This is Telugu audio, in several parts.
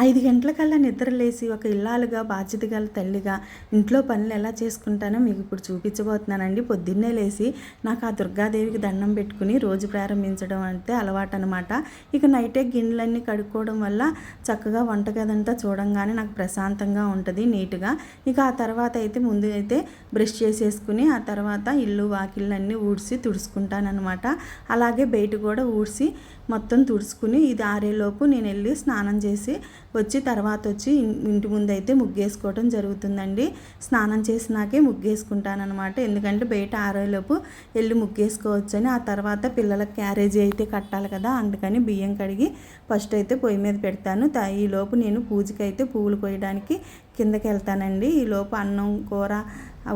5 గంటలకల్లా నిద్రలేసి ఒక ఇల్లాలుగా బాధ్యత గల తల్లిగా ఇంట్లో పనులు ఎలా చేసుకుంటానో మీకు ఇప్పుడు చూపించబోతున్నానండి. పొద్దున్నే లేసి నాకు ఆ దుర్గాదేవికి దండం పెట్టుకుని రోజు ప్రారంభించడం అంటే అలవాటు అనమాట. ఇక నైటే గిన్నెలన్నీ కడుక్కోవడం వల్ల చక్కగా వంటగదంతా చూడంగానే నాకు ప్రశాంతంగా ఉంటుంది, నీట్గా. ఇక ఆ తర్వాత అయితే ముందు అయితే బ్రష్ చేసేసుకుని ఆ తర్వాత ఇల్లు వాకిళ్ళన్నీ ఊడ్చి తుడుచుకుంటానమాట. అలాగే బయట కూడా ఊడ్చి మొత్తం తుడుచుకుని ఇది ఆరేలోపు నేను వెళ్ళి స్నానం చేసి వచ్చి తర్వాత వచ్చి ఇంటి ముందు అయితే ముగ్గేసుకోవడం జరుగుతుందండి. స్నానం చేసినాకే ముగ్గేసుకుంటానమాట. ఎందుకంటే బయట ఆరేలోపు వెళ్ళి ముగ్గేసుకోవచ్చని. ఆ తర్వాత పిల్లలకు క్యారేజీ అయితే కట్టాలి కదా, అందుకని బియ్యం కడిగి ఫస్ట్ అయితే పొయ్యి మీద పెడతాను. ఈలోపు నేను పూజకి అయితే పువ్వులు కోయడానికి కిందకి వెళ్తానండి. ఈలోపు అన్నం కూర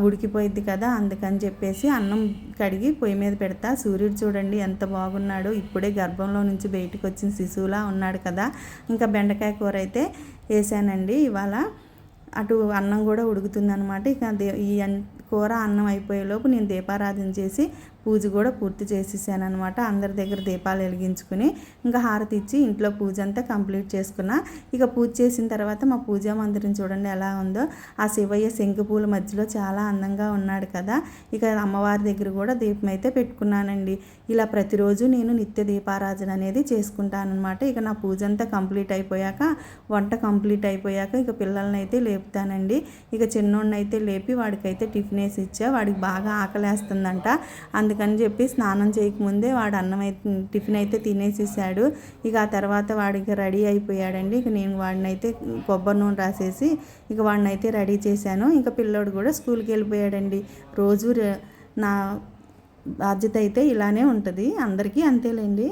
ఉడికిపోయిద్ది కదా, అందుకని చెప్పేసి అన్నం కడిగి పొయ్యి మీద పెడతా. సూర్యుడు చూడండి ఎంత బాగున్నాడు, ఇప్పుడే గర్భంలో నుంచి బయటకు వచ్చిన శిశువులా ఉన్నాడు కదా. ఇంకా బెండకాయ కూర అయితే వేసానండి ఇవాళ. అటు అన్నం కూడా ఉడుకుతుందనమాట. ఇక ఈ కూర అన్నం అయిపోయేలోపు నేను దీపారాధన చేసి పూజ కూడా పూర్తి చేసేసాను అనమాట. అందరి దగ్గర దీపాలు వెలిగించుకుని ఇంకా హారతి ఇచ్చి ఇంట్లో పూజ అంతా కంప్లీట్ చేసుకున్నా. ఇక పూజ చేసిన తర్వాత మా పూజా మందిరం చూడండి ఎలా ఉందో. ఆ శివయ్య శంకు పూల మధ్యలో చాలా అందంగా ఉన్నాడు కదా. ఇక అమ్మవారి దగ్గర కూడా దీపం అయితే పెట్టుకున్నానండి. ఇలా ప్రతిరోజు నేను నిత్య దీపారాధన అనేది చేసుకుంటానమాట. ఇక నా పూజ అంతా కంప్లీట్ అయిపోయాక, వంట కంప్లీట్ అయిపోయాక ఇక పిల్లల్ని అయితే లేపుతానండి. ఇక చిన్నోడిని అయితే లేపి వాడికైతే టిఫిన్ వేసి ఇచ్చా. వాడికి బాగా ఆకలేస్తుందంట, అందుకని చెప్పి స్నానం చేయకముందే వాడు టిఫిన్ అయితే తినేసేసాడు. ఇక ఆ తర్వాత వాడికి రెడీ అయిపోయాడండి. ఇక నేను వాడినైతే కొబ్బరి నూనె రాసేసి ఇక వాడినైతే రెడీ చేశాను. ఇంకా పిల్లోడు కూడా స్కూల్కి వెళ్ళిపోయాడండి. రోజు నా బాధ్యత అయితే ఇలానే ఉంటుంది, అందరికీ అంతేలేండి.